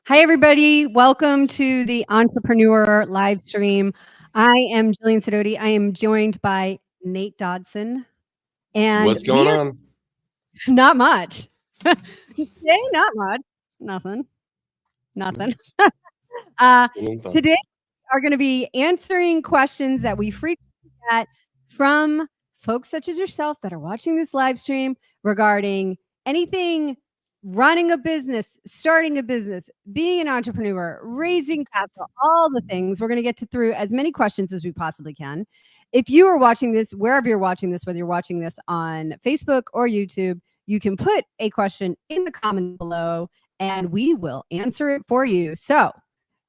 Hi, everybody. Welcome to the Entrepreneur live stream. I am Jillian Sidoti. I am joined by Nate Dodson, and What's we going are on? not much. Today, not much. Nothing. Nothing. Uh, Chilling Today, thoughts. we are going to be answering questions that we frequently get from folks such as yourself that are watching this live stream regarding anything running a business, starting a business, being an entrepreneur, raising capital, all the things. We're going to get to through as many questions as we possibly can. If you are watching this, wherever you're watching this, whether you're watching this on Facebook or YouTube, you can put a question in the comments below and we will answer it for you. So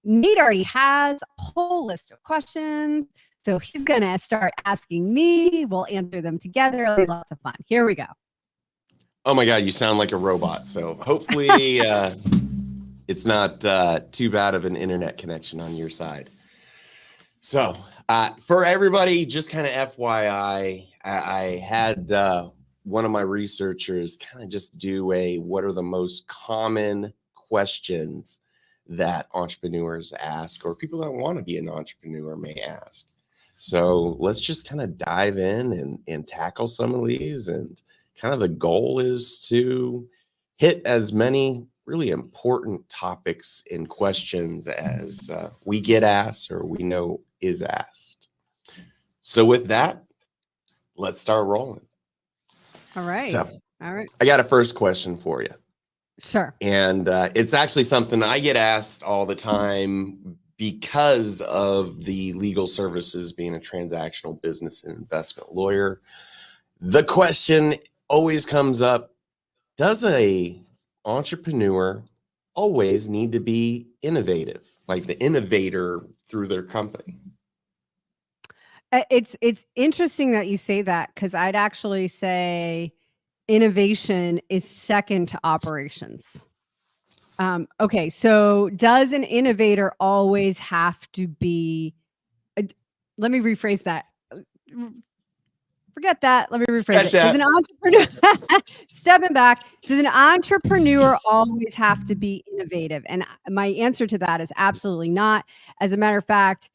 Nate already has a whole list of questions. So he's going to start asking me. We'll answer them together. It'll be lots of fun. Here we go. Oh my God, you sound like a robot. So hopefully it's not too bad of an internet connection on your side. So for everybody, just kind of FYI, I had one of my researchers kind of just do what are the most common questions that entrepreneurs ask, or people that want to be an entrepreneur may ask. So let's just kind of dive in and tackle some of these. And kind of the goal is to hit as many really important topics and questions as we get asked or we know is asked. So with that, let's start rolling. All right. So All right. I got a first question for you. Sure. And it's actually something I get asked all the time because of the legal services, being a transactional business and investment lawyer. The question always comes up, does a entrepreneur always need to be innovative, like the innovator through their company? It's interesting that you say that, because I'd actually say innovation is second to operations. Okay, so does an innovator always have to be? Let me rephrase that. Forget that. Let me rephrase it. Does an entrepreneur stepping back? Does an entrepreneur always have to be innovative? And my answer to that is absolutely not. As a matter of fact,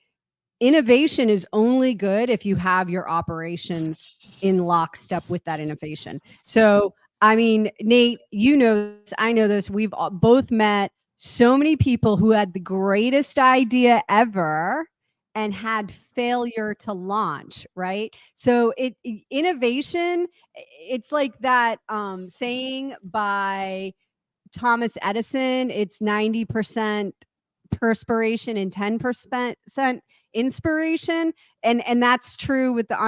innovation is only good if you have your operations in lockstep with that innovation. So, I mean, Nate, you know this, I know this. We've both met so many people who had the greatest idea ever and had failure to launch, right? So innovation, it's like that saying by Thomas Edison, it's 90% perspiration and 10% inspiration. And that's true with the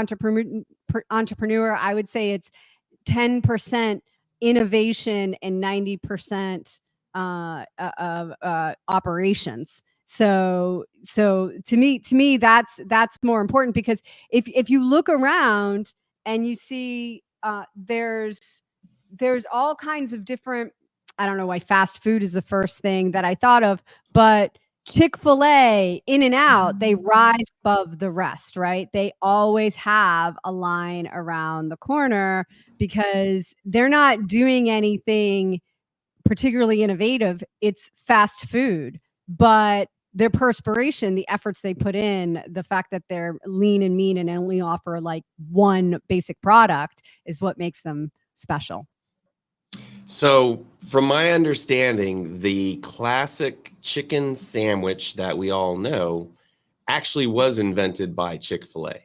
entrepreneur. I would say it's 10% innovation and 90% operations. So to me, that's more important, because if you look around and you see there's all kinds of different, I don't know why fast food is the first thing that I thought of, but Chick-fil-A, In-N-Out, they rise above the rest, right? They always have a line around the corner because they're not doing anything particularly innovative. It's fast food, but their perspiration, the efforts they put in, the fact that they're lean and mean and only offer like one basic product is what makes them special. So from my understanding, the classic chicken sandwich that we all know actually was invented by Chick-fil-A.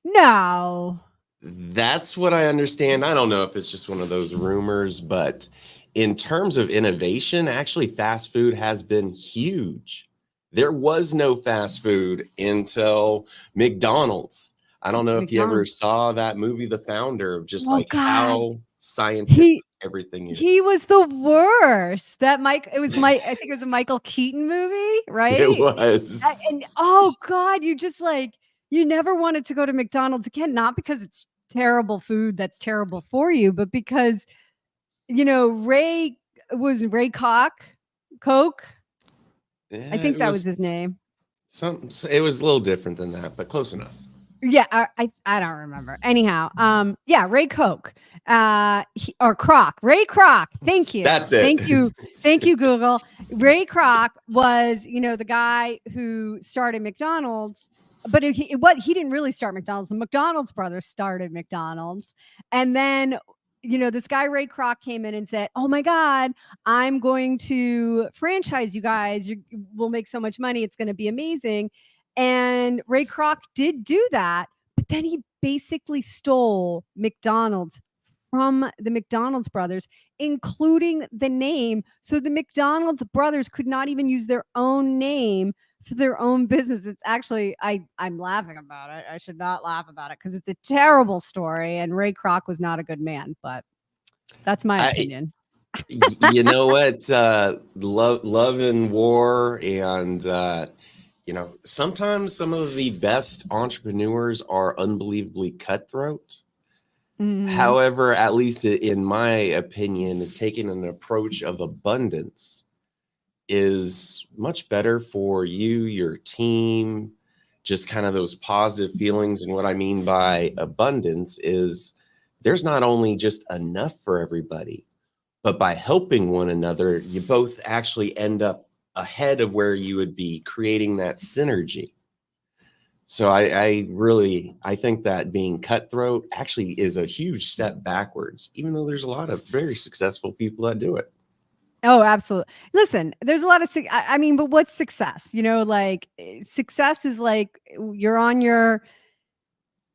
No. That's what I understand. I don't know if it's just one of those rumors, but in terms of innovation, actually fast food has been huge. There was no fast food until McDonald's. I don't know if you ever saw that movie, The Founder, of just how scientific everything is. He was the worst. It was I think it was a Michael Keaton movie, right? It was. And oh God, you never wanted to go to McDonald's again, not because it's terrible food that's terrible for you, but because, Ray Coke. I think that was his name. It was a little different than that, but close enough. Yeah, I don't remember. Anyhow, Ray Coke, or Kroc, Ray Kroc. Thank you. That's it. Thank you, Google. Ray Kroc was, the guy who started McDonald's, but he didn't really start McDonald's. The McDonald's brothers started McDonald's. And then, this guy Ray Kroc came in and said, "Oh my God, I'm going to franchise you guys. We'll make so much money. It's going to be amazing." And Ray Kroc did do that, but then he basically stole McDonald's from the McDonald's brothers, including the name. So the McDonald's brothers could not even use their own name for their own business. It's actually, I'm laughing about it. I should not laugh about it because it's a terrible story. And Ray Kroc was not a good man, but that's my opinion. You know what? Love and war. And, sometimes some of the best entrepreneurs are unbelievably cutthroat. However, at least in my opinion, taking an approach of abundance is much better for you, your team, just kind of those positive feelings. And what I mean by abundance is there's not only just enough for everybody, but by helping one another, you both actually end up ahead of where you would be, creating that synergy. So I think that being cutthroat actually is a huge step backwards, even though there's a lot of very successful people that do it. Oh, absolutely. Listen, there's a lot of, but what's success? Success is like you're on your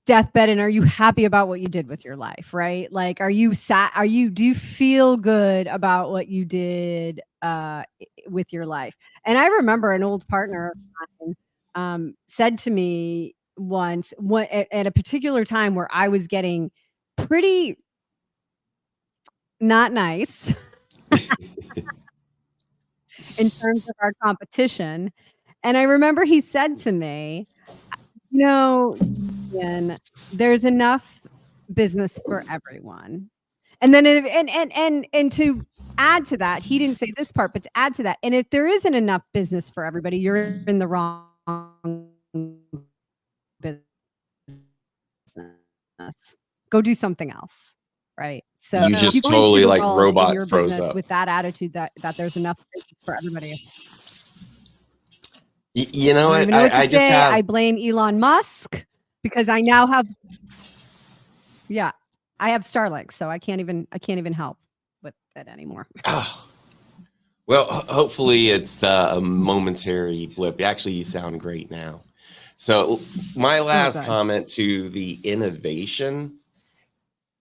deathbed and are you happy about what you did with your life, right? Like, do you feel good about what you did with your life? And I remember an old partner of mine said to me once, at a particular time where I was getting pretty not nice in terms of our competition. And I remember he said to me, Ian, there's enough business for everyone. And then and to add to that, he didn't say this part, but to add to that, and if there isn't enough business for everybody, you're in the wrong business. Go do something else. Right. So you just totally like robot froze up with that attitude that there's enough business for everybody. You know what? I blame Elon Musk because I now have, I have Starlink, so I can't even help with it anymore. Oh. Well, hopefully it's a momentary blip. Actually, you sound great now. So my last comment to the innovation,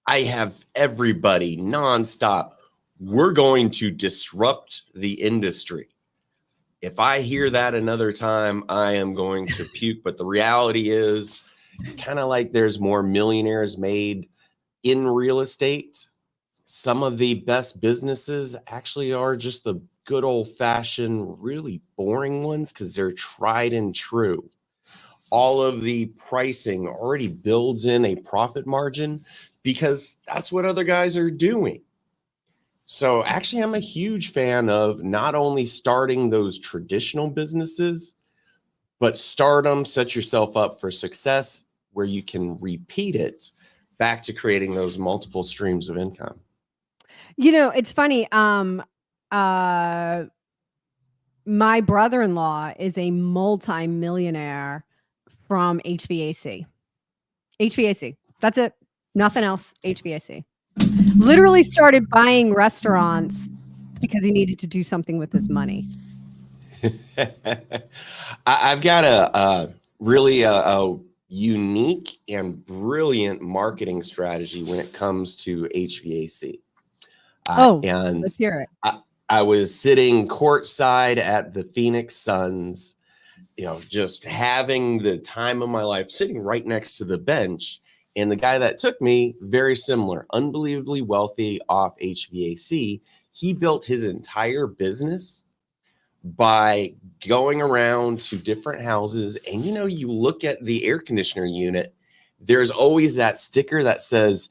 I have everybody nonstop. We're going to disrupt the industry. If I hear that another time, I am going to puke. But the reality is kind of like there's more millionaires made in real estate. Some of the best businesses actually are just the good old fashioned, really boring ones because they're tried and true. All of the pricing already builds in a profit margin because that's what other guys are doing. So actually, I'm a huge fan of not only starting those traditional businesses, but start them, set yourself up for success where you can repeat it back to creating those multiple streams of income. It's funny. My brother-in-law is a multi-millionaire from HVAC. That's it. Nothing else. HVAC. Literally started buying restaurants because he needed to do something with his money. I've got a really unique and brilliant marketing strategy when it comes to HVAC. And let's hear it. I was sitting courtside at the Phoenix Suns, just having the time of my life, sitting right next to the bench. And the guy that took me, very similar, unbelievably wealthy off HVAC. He built his entire business by going around to different houses. And, you look at the air conditioner unit, there's always that sticker that says,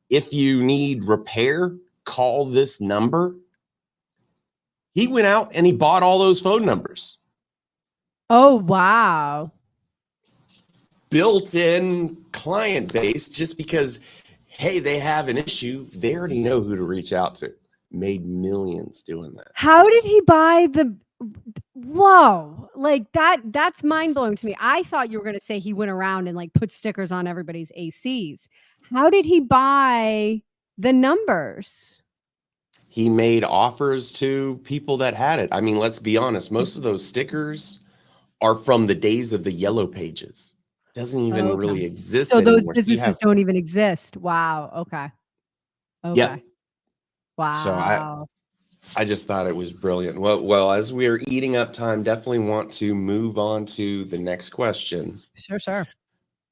if you need repair, call this number. He went out and he bought all those phone numbers. Oh, wow. Built-in client base just because, hey, they have an issue. They already know who to reach out to. made millions doing that. How did he buy the? Whoa, like that's mind blowing to me. I thought you were going to say he went around and like put stickers on everybody's ACs. How did he buy the numbers? He made offers to people that had it. I mean, let's be honest, most of those stickers are from the days of the yellow pages. Doesn't even really exist so anymore. those businesses don't even exist. Wow. Okay. Yep. Wow. So I just thought it was brilliant. Well, as we are eating up time, definitely want to move on to the next question. Sure.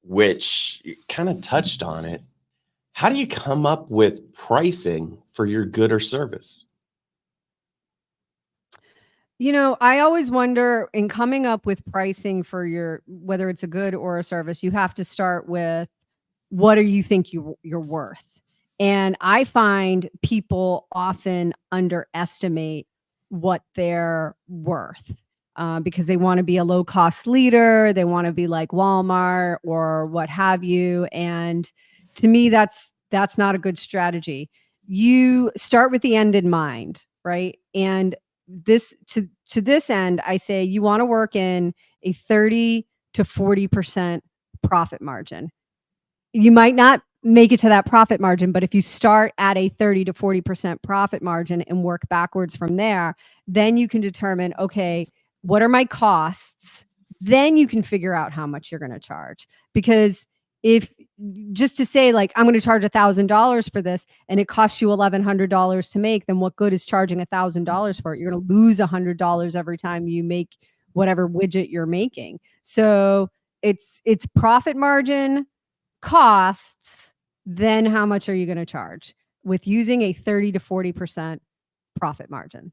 Which kind of touched on it. How do you come up with pricing for your good or service? You know, I always wonder in coming up with pricing for your, whether it's a good or a service, you have to start with what do you think you're worth? And I find people often underestimate what they're worth because they want to be a low cost leader. They want to be like Walmart or what have you. And to me, that's not a good strategy. You start with the end in mind, right? And this to this end, I say you want to work in a 30 to 40% profit margin. You might not make it to that profit margin, but if you start at a 30 to 40% profit margin and work backwards from there, then you can determine, okay, what are my costs? Then you can figure out how much you're going to charge. Because if just to say like, I'm going to charge $1,000 for this and it costs you $1,100 to make, then what good is charging $1,000 for it? You're going to lose $100 every time you make whatever widget you're making. So it's profit margin, costs, then how much are you going to charge with using a 30 to 40% profit margin?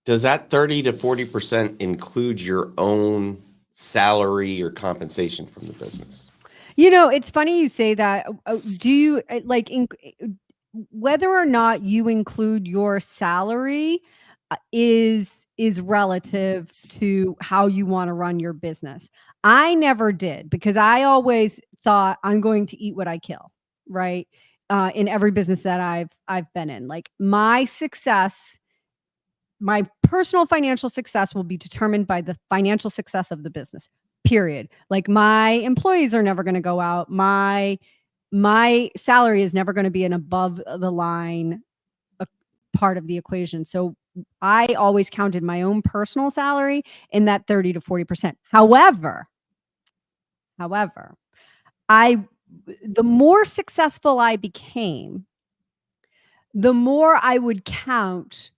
Does that 30 to 40% include your own salary or compensation from the business? You know, it's funny you say that. Do you like whether or not you include your salary is relative to how you want to run your business. I never did because I always thought I'm going to eat what I kill, right? In every business that I've been in. Like my success, my personal financial success will be determined by the financial success of the business. Period. Like my employees are never going to go out. My salary is never going to be an above the line part of the equation. So I always counted my own personal salary in that 30 to 40%. However, the more successful I became, the more I would count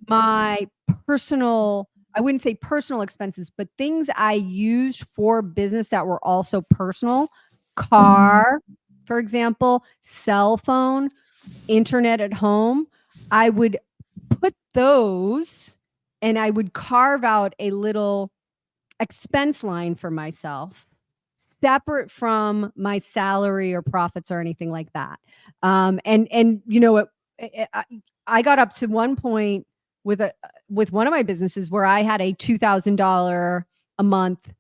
my personal, I wouldn't say personal expenses, but things I used for business that were also personal. Car, for example, cell phone, internet at home. I would put those and I would carve out a little expense line for myself separate from my salary or profits or anything like that. And you know, I got up to one point with one of my businesses where I had a $2,000 a month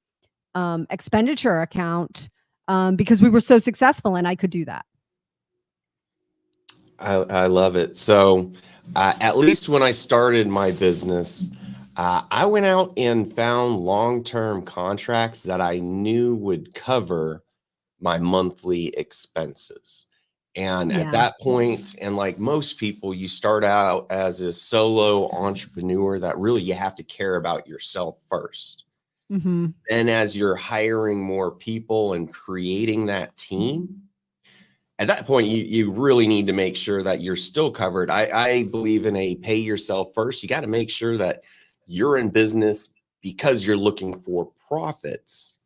expenditure account because we were so successful and I could do that. I love it. So at least when I started my business, I went out and found long-term contracts that I knew would cover my monthly expenses. And at that point, and like most people, you start out as a solo entrepreneur that really you have to care about yourself first. Mm-hmm. And as you're hiring more people and creating that team, at that point, you really need to make sure that you're still covered. I believe in a pay yourself first. You got to make sure that you're in business because you're looking for profits.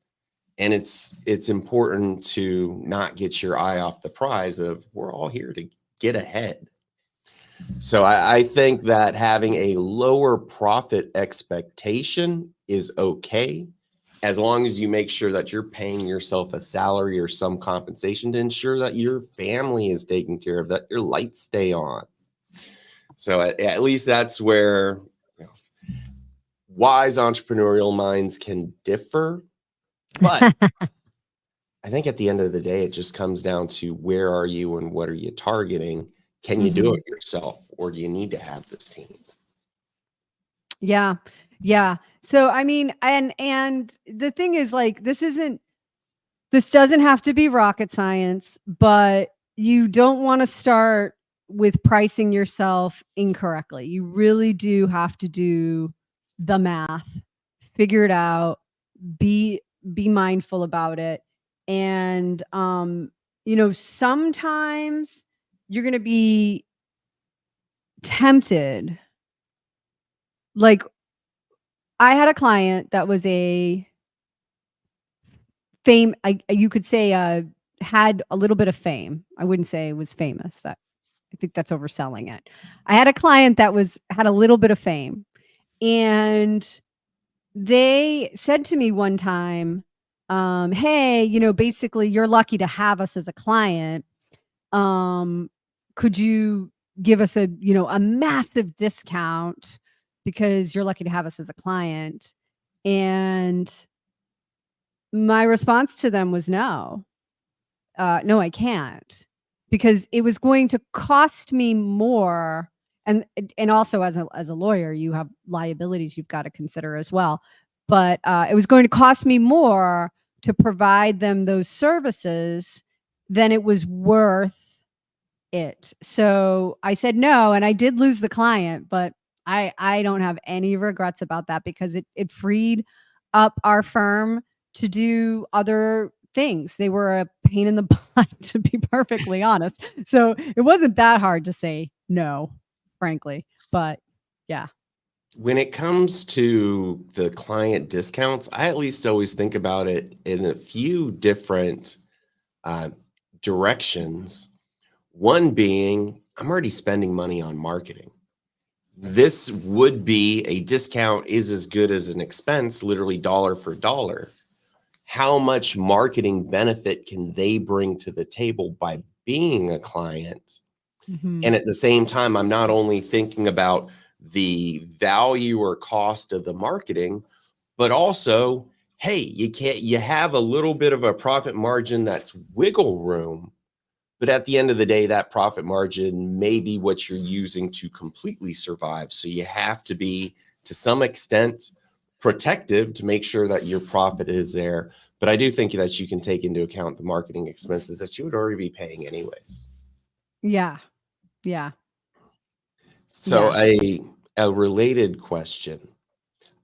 And it's important to not get your eye off the prize of we're all here to get ahead. So I think that having a lower profit expectation is okay, as long as you make sure that you're paying yourself a salary or some compensation to ensure that your family is taken care of, that your lights stay on. So at least that's where wise entrepreneurial minds can differ. But I think at the end of the day, it just comes down to where are you and what are you targeting? Can you do it yourself? or do you need to have this team? Yeah. Yeah. So I mean, and the thing is, like, this doesn't have to be rocket science, but you don't want to start with pricing yourself incorrectly. You really do have to do the math, figure it out, be mindful about it. And sometimes you're going to be tempted. Like, I had a client that was you could say, had a little bit of fame. I wouldn't say it was famous. I think that's overselling it. I had a client that had a little bit of fame, and they said to me one time, "Hey, basically, you're lucky to have us as a client. Could you give us a massive discount because you're lucky to have us as a client?" And my response to them was no. No, I can't, because it was going to cost me more. And also, as a lawyer, you have liabilities you've got to consider as well. But it was going to cost me more to provide them those services than it was worth it. So I said no, and I did lose the client, but I don't have any regrets about that, because it freed up our firm to do other things. They were a pain in the butt, to be perfectly honest. So it wasn't that hard to say no, frankly. But yeah. When it comes to the client discounts, I at least always think about it in a few different directions. One being, I'm already spending money on marketing. This would be a discount is as good as an expense, literally dollar for dollar. How much marketing benefit can they bring to the table by being a client? Mm-hmm. And at the same time, I'm not only thinking about the value or cost of the marketing, but also, hey, you have a little bit of a profit margin that's wiggle room. But at the end of the day, that profit margin may be what you're using to completely survive. So you have to be, to some extent, protective to make sure that your profit is there. But I do think that you can take into account the marketing expenses that you would already be paying anyways. Yeah. Yeah. So Yeah. a related question,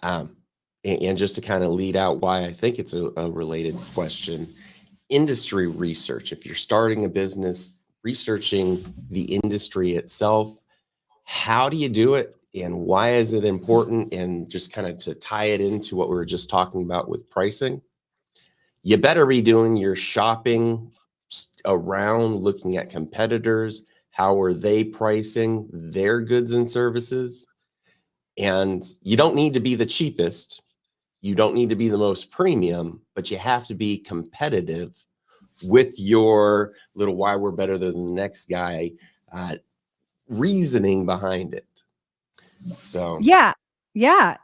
and just to kind of lead out why I think it's a related question, industry research. If you're starting a business, researching the industry itself, how do you do it and why is it important? And just kind of to tie it into what we were just talking about with pricing, you better be doing your shopping around, looking at competitors. How are they pricing their goods and services? And you don't need to be the cheapest. You don't need to be the most premium, but you have to be competitive with your little why we're better than the next guy reasoning behind it. So Yeah. Yeah.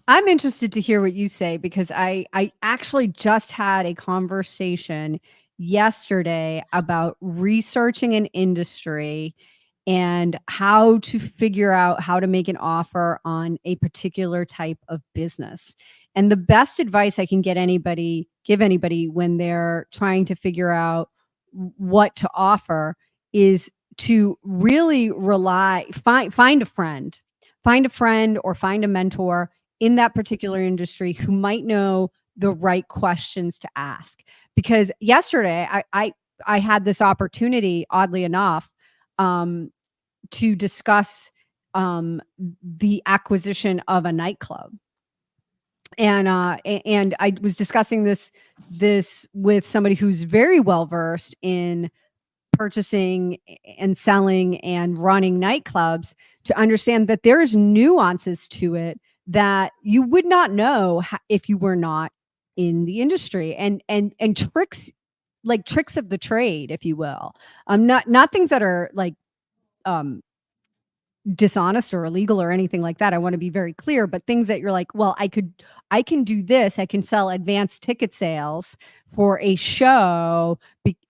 I'm interested to hear what you say, because I actually just had a conversation yesterday about researching an industry and how to figure out how to make an offer on a particular type of business. And the best advice I can give anybody when they're trying to figure out what to offer is to really find a friend or find a mentor in that particular industry who might know the right questions to ask. Because yesterday I had this opportunity, oddly enough, to discuss the acquisition of a nightclub. And I was discussing this with somebody who's very well versed in purchasing and selling and running nightclubs, to understand that there's nuances to it that you would not know if you were not in the industry, and tricks, like tricks of the trade, if you will. Not things that are like dishonest or illegal or anything like that. I want to be very clear, but things that you're like, well, I can do this. I can sell advanced ticket sales for a show,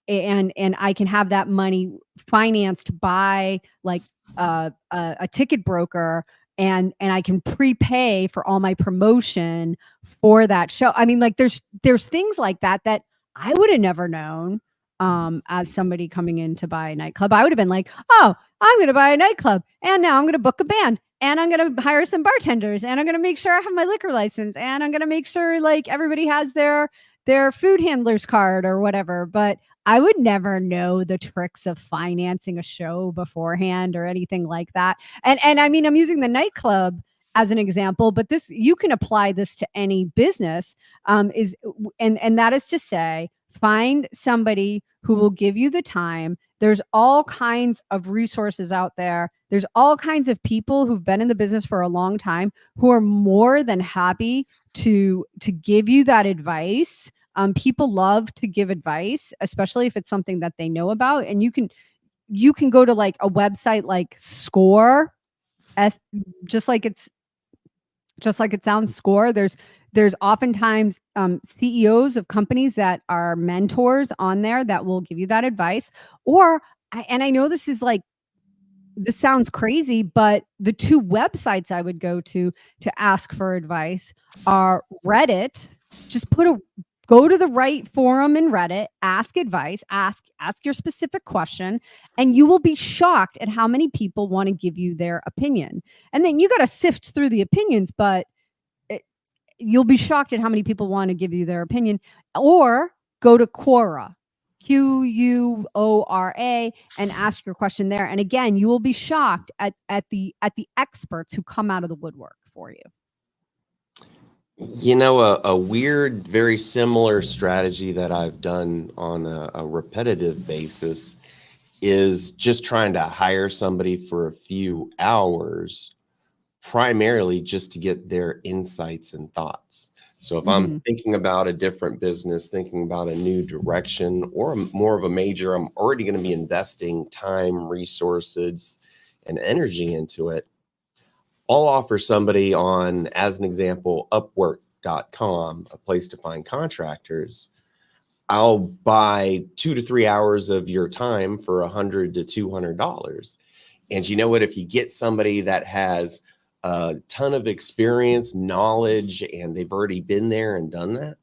and I can have that money financed by like a ticket broker, and I can prepay for all my promotion for that show. I mean, like there's things like that that I would have never known as somebody coming in to buy a nightclub. I would have been like, oh, I'm going to buy a nightclub, and now I'm going to book a band, and I'm going to hire some bartenders, and I'm going to make sure I have my liquor license, and I'm going to make sure like everybody has their food handler's card or whatever. But I would never know the tricks of financing a show beforehand or anything like that. And I mean, I'm using the nightclub as an example, but this, you can apply this to any business. And that is to say, find somebody who will give you the time. There's all kinds of resources out there. There's all kinds of people who've been in the business for a long time who are more than happy to give you that advice. People love to give advice, especially if it's something that they know about. And you can go to like a website like Score, just like it sounds, Score. There's oftentimes CEOs of companies that are mentors on there that will give you that advice. Or I know this sounds crazy, but the two websites I would go to ask for advice are Reddit. Just go to the right forum in Reddit, ask advice, ask your specific question, and you will be shocked at how many people want to give you their opinion. And then you got to sift through the opinions, but you'll be shocked at how many people want to give you their opinion. Or go to Quora, Quora, and ask your question there. And again, you will be shocked at the experts who come out of the woodwork for you. You know, a weird, very similar strategy that I've done on a repetitive basis is just trying to hire somebody for a few hours, primarily just to get their insights and thoughts. So if I'm thinking about a different business, thinking about a new direction, or more of a major, I'm already going to be investing time, resources, and energy into it. I'll offer somebody on, as an example, Upwork.com, a place to find contractors. I'll buy 2 to 3 hours of your time for $100 to $200. And you know what? If you get somebody that has a ton of experience, knowledge, and they've already been there and done that,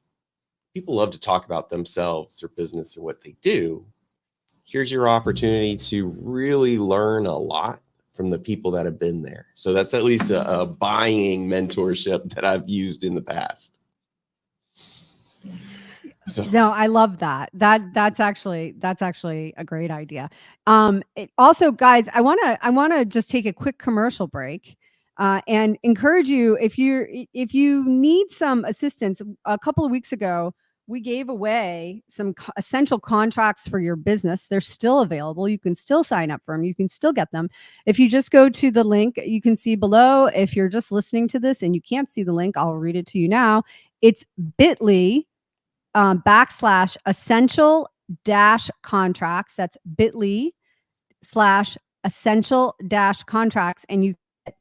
people love to talk about themselves, their business, and what they do. Here's your opportunity to really learn a lot from the people that have been there. So that's at least a buying mentorship that I've used in the past. So. No, I love that. That's actually a great idea. Also, guys, I wanna just take a quick commercial break and encourage you, if you need some assistance. A couple of weeks ago, we gave away some essential contracts for your business. They're still available. You can still sign up for them. You can still get them. If you just go to the link you can see below. If you're just listening to this and you can't see the link, I'll read it to you now. It's bit.ly /essential contracts. That's bit.ly/essential contracts. And you get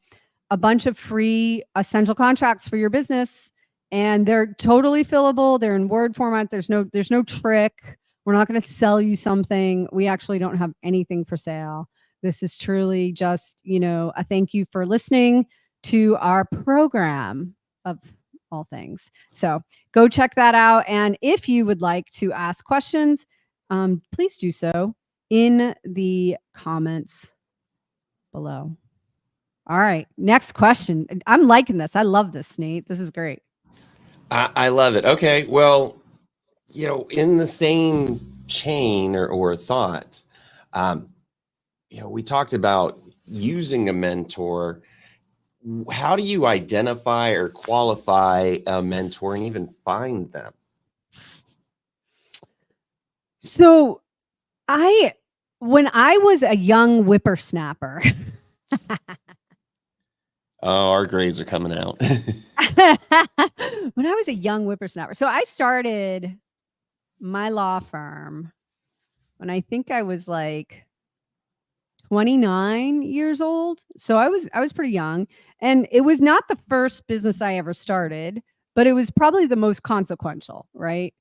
a bunch of free essential contracts for your business. And they're totally fillable. They're in Word format. There's no trick. We're not going to sell you something. We actually don't have anything for sale. This is truly just, a thank you for listening to our program of all things. So go check that out. And if you would like to ask questions, please do so in the comments below. All right. Next question. I'm liking this. I love this, Nate. This is great. I love it. Okay. Well, in the same chain or thought, we talked about using a mentor. How do you identify or qualify a mentor and even find them? So when I was a young whippersnapper, oh, our grades are coming out. When I was a young whippersnapper, so I started my law firm when I think I was like 29 years old. So I was pretty young, and it was not the first business I ever started, but it was probably the most consequential, right?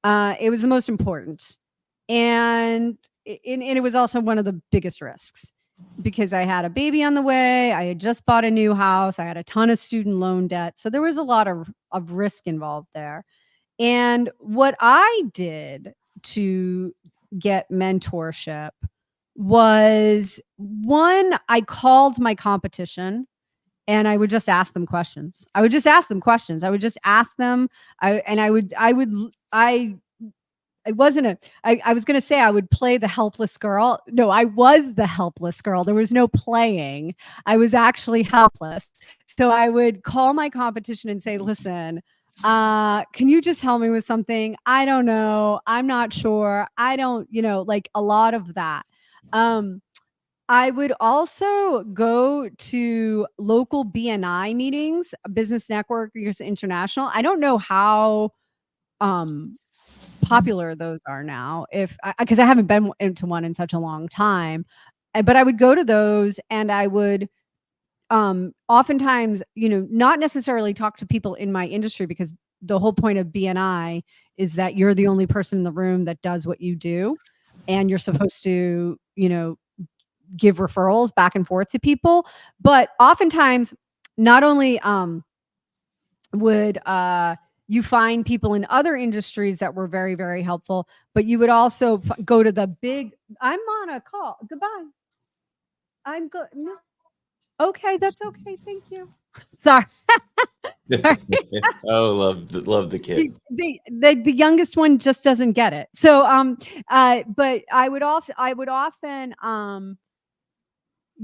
It was the most important. And it was also one of the biggest risks because I had a baby on the way. I had just bought a new house. I had a ton of student loan debt. So there was a lot of risk involved there. And what I did to get mentorship was, one, I called my competition and I would just ask them questions. I would just ask them questions. I would just ask them. I wasn't I was going to say I would play the helpless girl. No, I was the helpless girl. There was no playing. I was actually helpless. So I would call my competition and say, listen, can you just help me with something? I don't know. I'm not sure. I don't, like a lot of that. I would also go to local BNI meetings, Business Networkers International. I don't know how popular those are now, because I haven't been into one in such a long time. But I would go to those, and I would oftentimes, not necessarily talk to people in my industry, because the whole point of BNI is that you're the only person in the room that does what you do, and you're supposed to, give referrals back and forth to people. But oftentimes, not only would you find people in other industries that were very, very helpful, but you would also go to the big, I'm on a call. Goodbye. I'm good. No. Okay, that's okay. Thank you. Sorry. Sorry. Oh, love the kids. The youngest one just doesn't get it. So but I would often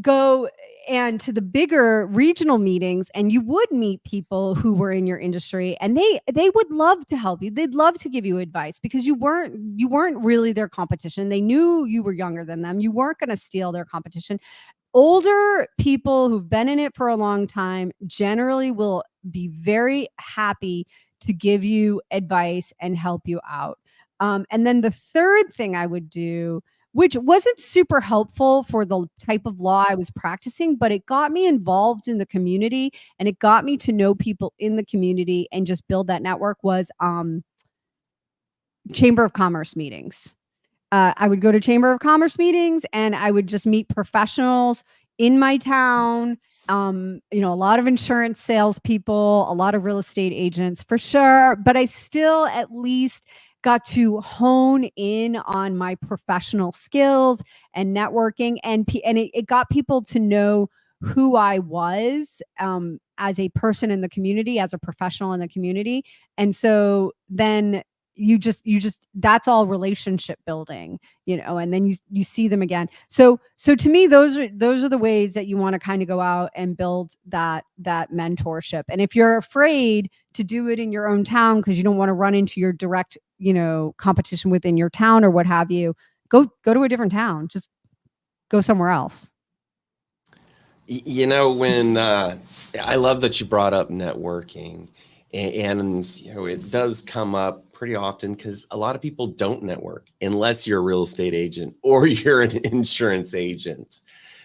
go and to the bigger regional meetings, and you would meet people who were in your industry, and they would love to help you. They'd love to give you advice because you weren't really their competition. They knew you were younger than them. You weren't going to steal their competition. Older people who've been in it for a long time generally will be very happy to give you advice and help you out. And then the third thing I would do, which wasn't super helpful for the type of law I was practicing, but it got me involved in the community, and it got me to know people in the community and just build that network, was Chamber of Commerce meetings. I would go to Chamber of Commerce meetings, and I would just meet professionals in my town. A lot of insurance salespeople, a lot of real estate agents for sure, but I still at least got to hone in on my professional skills and networking, and it got people to know who I was as a person in the community, as a professional in the community. And so then you just that's all relationship building, and then you see them again. So to me, those are the ways that you want to kind of go out and build that mentorship. And if you're afraid to do it in your own town because you don't want to run into your direct competition within your town or what have you, go to a different town. Just go somewhere else. When I love that you brought up networking, and it does come up pretty often because a lot of people don't network unless you're a real estate agent or you're an insurance agent.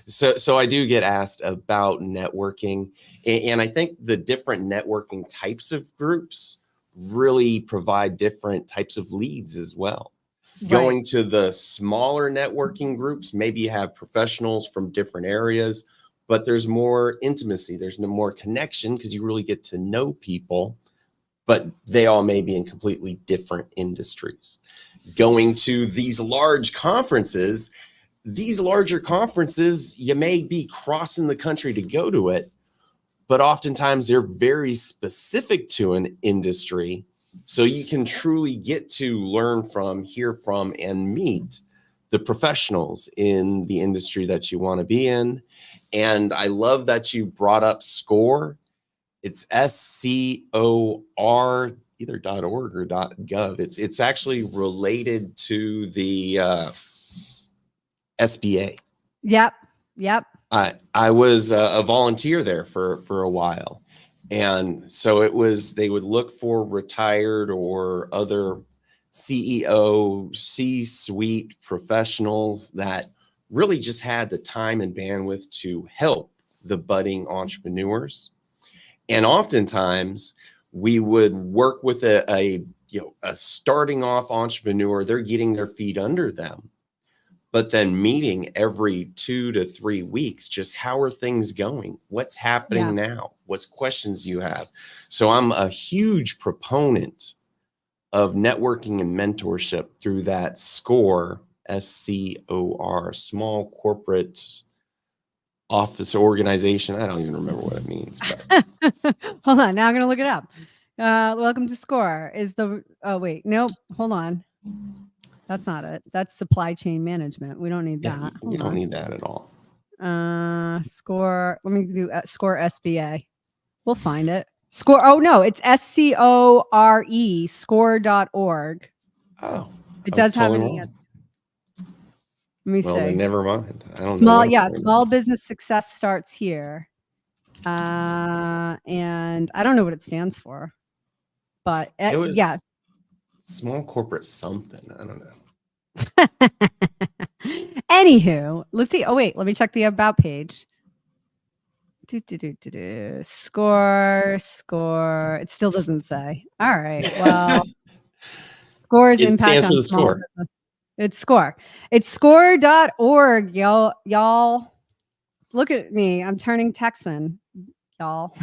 So I do get asked about networking, and I think the different networking types of groups really provide different types of leads as well. Right. Going to the smaller networking groups, maybe you have professionals from different areas, but there's more intimacy. There's no more connection because you really get to know people, but they all may be in completely different industries. Going to these larger conferences, you may be crossing the country to go to it, but oftentimes they're very specific to an industry. So you can truly get to learn from, hear from, and meet the professionals in the industry that you want to be in. And I love that you brought up SCORE. It's SCOR, either .org or .gov. It's actually related to the SBA. Yep. I was a volunteer there for a while. And so they would look for retired or other CEO, C-suite professionals that really just had the time and bandwidth to help the budding entrepreneurs. And oftentimes we would work with a starting off entrepreneur. They're getting their feet under them, but then meeting every 2 to 3 weeks, just how are things going? What's happening now? What's questions you have? So I'm a huge proponent of networking and mentorship through that SCORE, SCOR, small corporate office organization. I don't even remember what it means. But. Hold on. Now I'm going to look it up. Welcome to SCORE is the, oh wait, nope. Hold on. That's not it. That's supply chain management. We don't need that. We don't need that at all. SCORE. Let me do SCORE SBA. We'll find it. SCORE. Oh no, it's SCORE, score.org. Oh, it does have an Let me well, say. Then never mind. I don't know. Yeah, small business success starts here. And I don't know what it stands for, but it was yes. Small corporate something. I don't know. Anywho, let's see. Oh wait, let me check the about page. SCORE. It still doesn't say. All right. Well, SCORE's impact on small business. It's SCORE. It's score.org, y'all. Look at me. I'm turning Texan, y'all.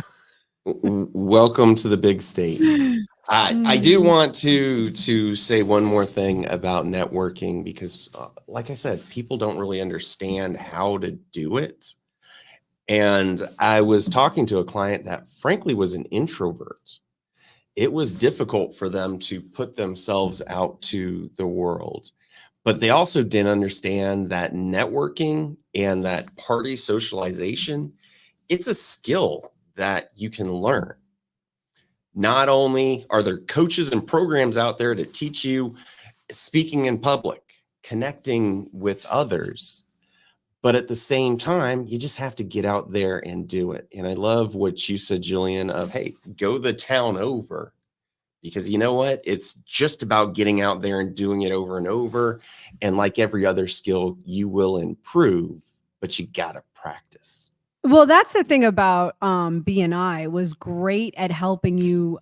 Welcome to the big state. I do want to say one more thing about networking, because like I said, people don't really understand how to do it. And I was talking to a client that frankly was an introvert. It was difficult for them to put themselves out to the world, but they also didn't understand that networking and that party socialization, it's a skill that you can learn. Not only are there coaches and programs out there to teach you speaking in public, connecting with others, but at the same time, you just have to get out there and do it. And I love what you said, Jillian, of, hey, go the town over. Because you know what? It's just about getting out there and doing it over and over. And like every other skill, you will improve, but you got to practice. Well, that's the thing about BNI was great at helping you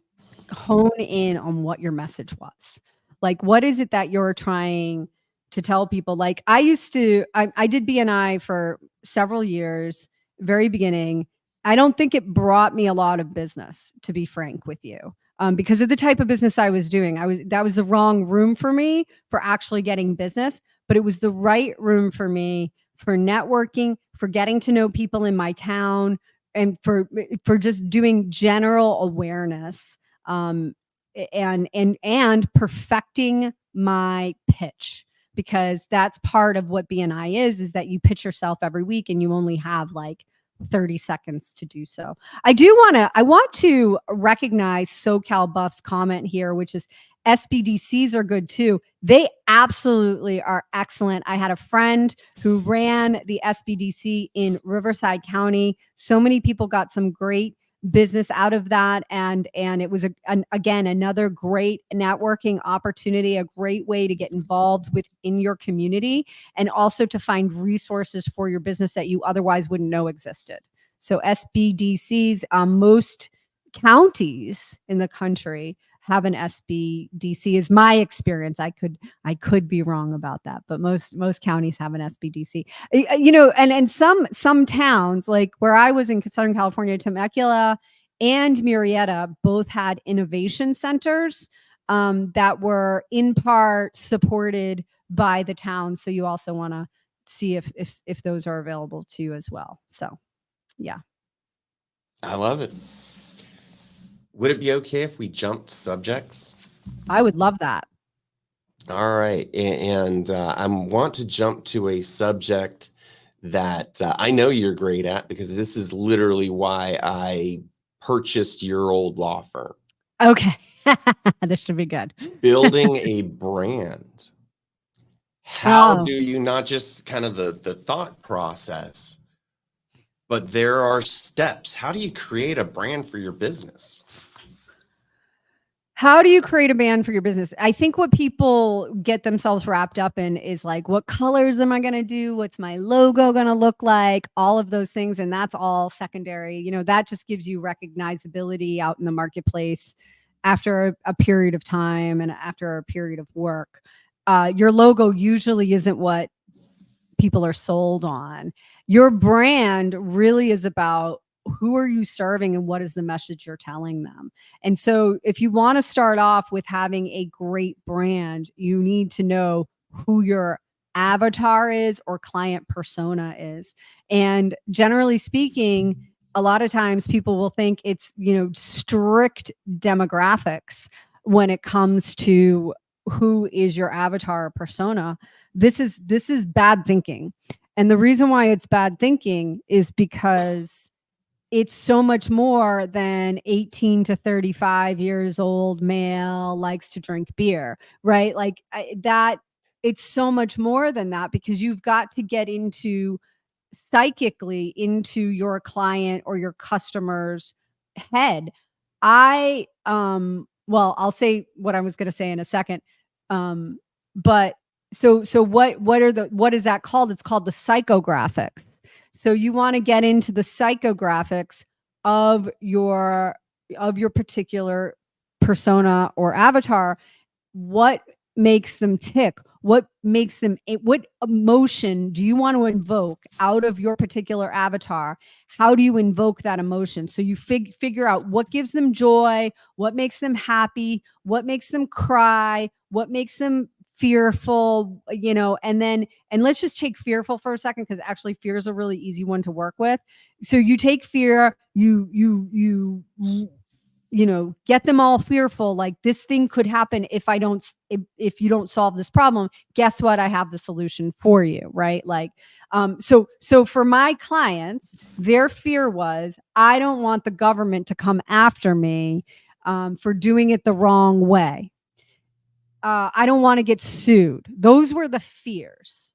hone in on what your message was. Like, what is it that you're trying to tell people? Like, I did BNI for several years, very beginning. I don't think it brought me a lot of business, to be frank with you. Because of the type of business I was doing, that was the wrong room for me for actually getting business, but it was the right room for me for networking, for getting to know people in my town, and for just doing general awareness, and perfecting my pitch, because that's part of what BNI is that you pitch yourself every week and you only have like 30 seconds to do so. I want to recognize SoCal Buff's comment here, which is SBDCs are good too. They absolutely are excellent. I had a friend who ran the SBDC in Riverside County. So many people got some great business out of that. And it was, again, another great networking opportunity, a great way to get involved within your community, and also to find resources for your business that you otherwise wouldn't know existed. So SBDCs, most counties in the country have an SBDC, is my experience. I could be wrong about that, but most counties have an SBDC. And some towns, like where I was in Southern California, Temecula and Murrieta, both had innovation centers that were in part supported by the town. So you also want to see if those are available to you as well. So, yeah. I love it. Would it be okay if we jumped subjects? I would love that. All right. And I want to jump to a subject that I know you're great at, because this is literally why I purchased your old law firm. Okay. This should be good. Building a brand. How do you, not just kind of the thought process, but there are steps. How do you create a brand for your business? How do you create a brand for your business? I think what people get themselves wrapped up in is like, what colors am I going to do? What's my logo going to look like? All of those things. And that's all secondary. You know, that just gives you recognizability out in the marketplace after a period of time and after a period of work. Your logo usually isn't what people are sold on. Your brand really is about who are you serving and what is the message you're telling them. And so if you want to start off with having a great brand, you need to know who your avatar is or client persona is. And generally speaking, a lot of times people will think it's, you know, strict demographics when it comes to who is your avatar or persona. This is bad thinking. And the reason why it's bad thinking is because it's so much more than 18 to 35 years old male likes to drink beer, right? Like that, it's so much more than that, because you've got to get into psychically into your client or your customer's head. Well, I'll say what I was going to say in a second. But so what is that called? It's called the psychographics. So you want to get into the psychographics of your particular persona or avatar. What makes them tick? What makes them, what emotion do you want to invoke out of your particular avatar? How do you invoke that emotion? So you figure out what gives them joy, what makes them happy, what makes them cry, what makes them fearful, you know, and let's just take fearful for a second, because actually fear is a really easy one to work with. So you take fear, you know, get them all fearful, like this thing could happen if you don't solve this problem. Guess what? I have the solution for you, right? Like, so for my clients, their fear was, I don't want the government to come after me for doing it the wrong way. I don't want to get sued. Those were the fears.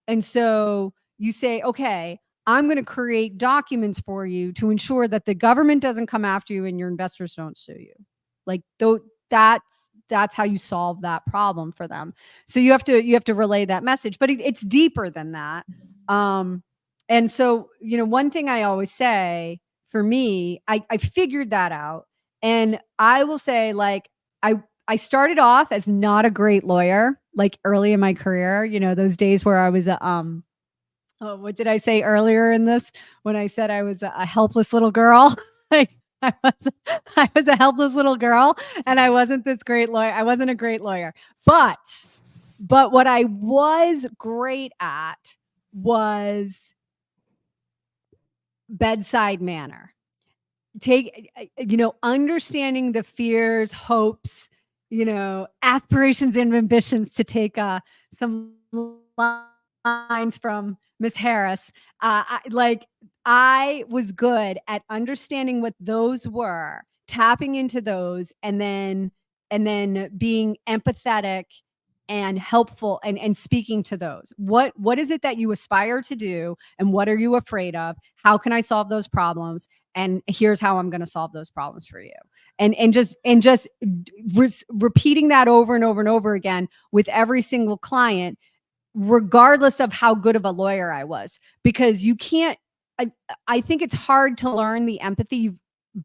And so you say, okay, I'm going to create documents for you to ensure that the government doesn't come after you and your investors don't sue you. Like, that's how you solve that problem for them. So you have to relay that message, but it's deeper than that. And so, you know, one thing I always say, for me, I figured that out. And I will say, like, I started off as not a great lawyer, like early in my career, you know, those days where I was what did I say earlier in this when I said I was a helpless little girl? Like I was a helpless little girl, and I wasn't this great lawyer. I wasn't a great lawyer, but what I was great at was bedside manner. You know, understanding the fears, hopes, you know, aspirations and ambitions, to take some lines from Miss Harris. I was good at understanding what those were, tapping into those, and then being empathetic and helpful and speaking to those. What is it that you aspire to do, and what are you afraid of? How can I solve those problems? And here's how I'm going to solve those problems for you. And just repeating that over and over and over again with every single client, regardless of how good of a lawyer I was, because you can't, I think it's hard to learn the empathy,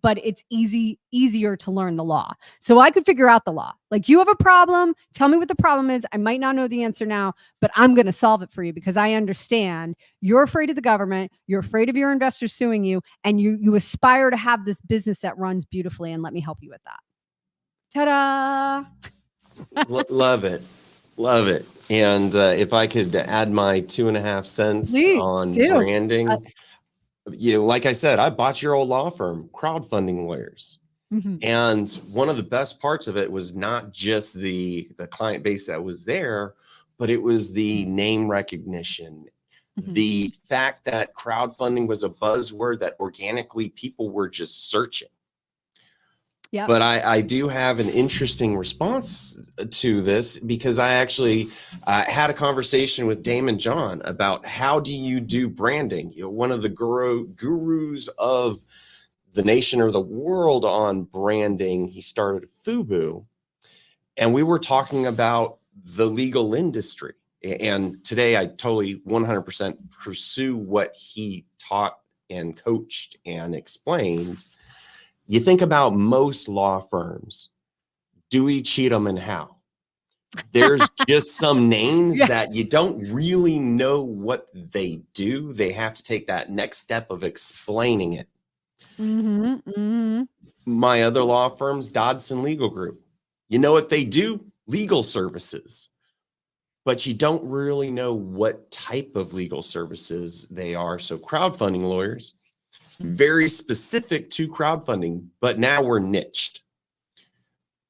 but it's easier to learn the law. So I could figure out the law. Like, you have a problem, tell me what the problem is. I might not know the answer now, but I'm going to solve it for you, because I understand you're afraid of the government, you're afraid of your investors suing you, and you aspire to have this business that runs beautifully, and let me help you with that. Ta-da! Love it. Love it. And if I could add my 2.5 cents Please on do. branding, you know, like I said, I bought your old law firm, crowdfunding lawyers. Mm-hmm. And one of the best parts of it was not just the client base that was there, but it was the name recognition. Mm-hmm. The fact that crowdfunding was a buzzword that organically people were just searching. Yep. But I do have an interesting response to this, because I actually had a conversation with Damon John about how do you do branding. You know, one of the gurus of the nation or the world on branding, he started FUBU. And we were talking about the legal industry. And today I totally 100% pursue what he taught and coached and explained. You think about most law firms, do we cheat them and how? There's just some names Yeah. that you don't really know what they do. They have to take that next step of explaining it. My other law firms, Dodson Legal Group, you know what they do? Legal services. But you don't really know what type of legal services they are. So crowdfunding lawyers, very specific to crowdfunding, but now we're niched.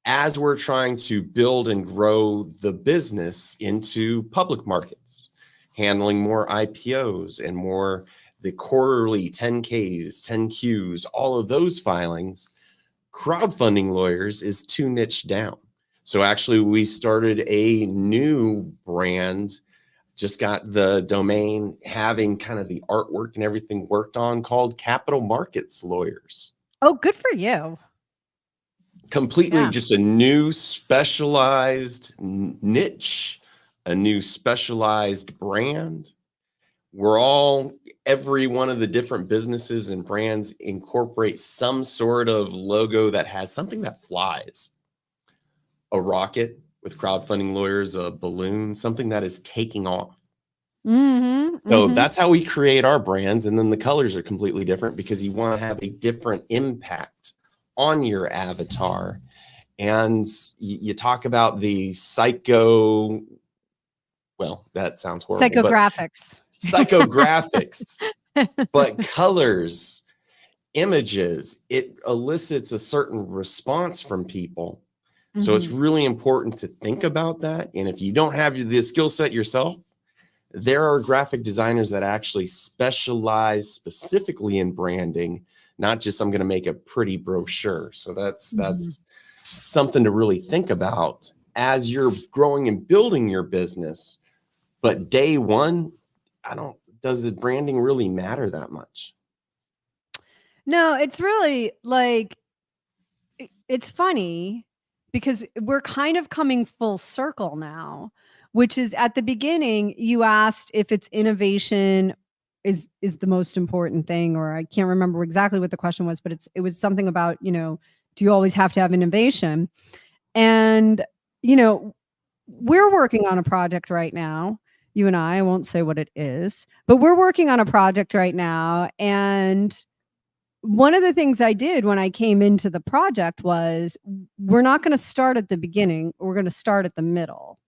As we're trying to build and grow the business into public markets, handling more IPOs and more the quarterly 10Ks, 10Qs, all of those filings, crowdfunding lawyers is too niche down. So actually we started a new brand, just got the domain, having kind of the artwork and everything worked on, called Capital Markets Lawyers. Oh, good for you. Completely just a new specialized niche, a new specialized brand. Every one of the different businesses and brands incorporate some sort of logo that has something that flies. A rocket with crowdfunding lawyers, a balloon, something that is taking off. So that's how we create our brands. And then the colors are completely different because you want to have a different impact on your avatar. And you talk about the that sounds horrible. Psychographics. Psychographics, but colors, images, it elicits a certain response from people. So it's really important to think about that. And if you don't have the skill set yourself, there are graphic designers that actually specialize specifically in branding, not just I'm going to make a pretty brochure. So that's something to really think about as you're growing and building your business. But day one, does the branding really matter that much? No, it's really like, it's funny because we're kind of coming full circle now, which is at the beginning, you asked if it's innovation is the most important thing, or I can't remember exactly what the question was, but it was something about, do you always have to have innovation? And, we're working on a project right now. You and I won't say what it is, but we're working on a project right now. And one of the things I did when I came into the project was, we're not going to start at the beginning. We're going to start at the middle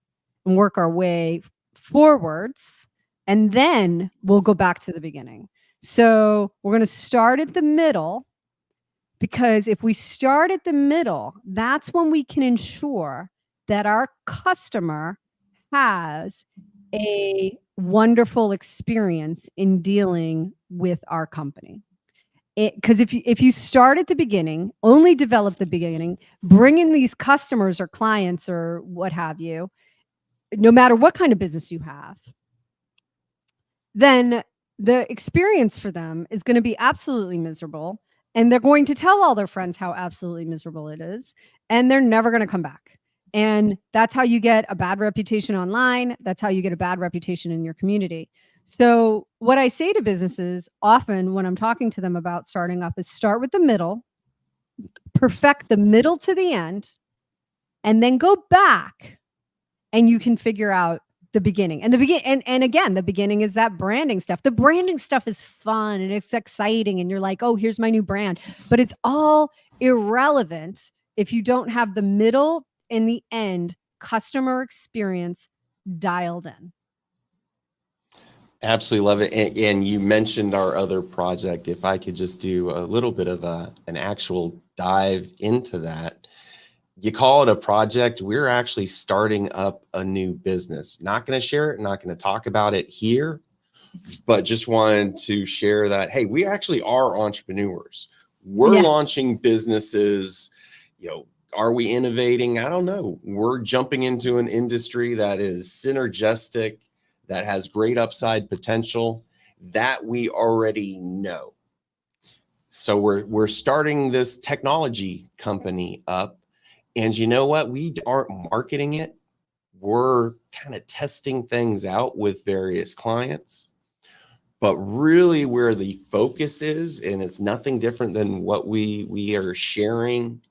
and work our way forwards. And then we'll go back to the beginning. So we're going to start at the middle, because if we start at the middle, that's when we can ensure that our customer has a wonderful experience in dealing with our company. Because if you start at the beginning, only develop the beginning, bring in these customers or clients or what have you, no matter what kind of business you have, then the experience for them is going to be absolutely miserable. And they're going to tell all their friends how absolutely miserable it is. And they're never going to come back. And that's how you get a bad reputation online. That's how you get a bad reputation in your community. So what I say to businesses often when I'm talking to them about starting up is, start with the middle, perfect the middle to the end, and then go back and you can figure out the beginning. And again, the beginning is that branding stuff. The branding stuff is fun and it's exciting. And you're like, oh, here's my new brand. But it's all irrelevant if you don't have the middle and the end customer experience dialed in. Absolutely love it. And you mentioned our other project. If I could just do a little bit of an actual dive into that. You call it a project. We're actually starting up a new business. Not going to share it, not going to talk about it here, but just wanted to share that, hey, we actually are entrepreneurs. We're launching businesses. Are we innovating? I don't know. We're jumping into an industry that is synergistic, that has great upside potential, that we already know. So we're starting this technology company up, and you know what? We aren't marketing it. We're kind of testing things out with various clients. But really where the focus is, and it's nothing different than what we are sharing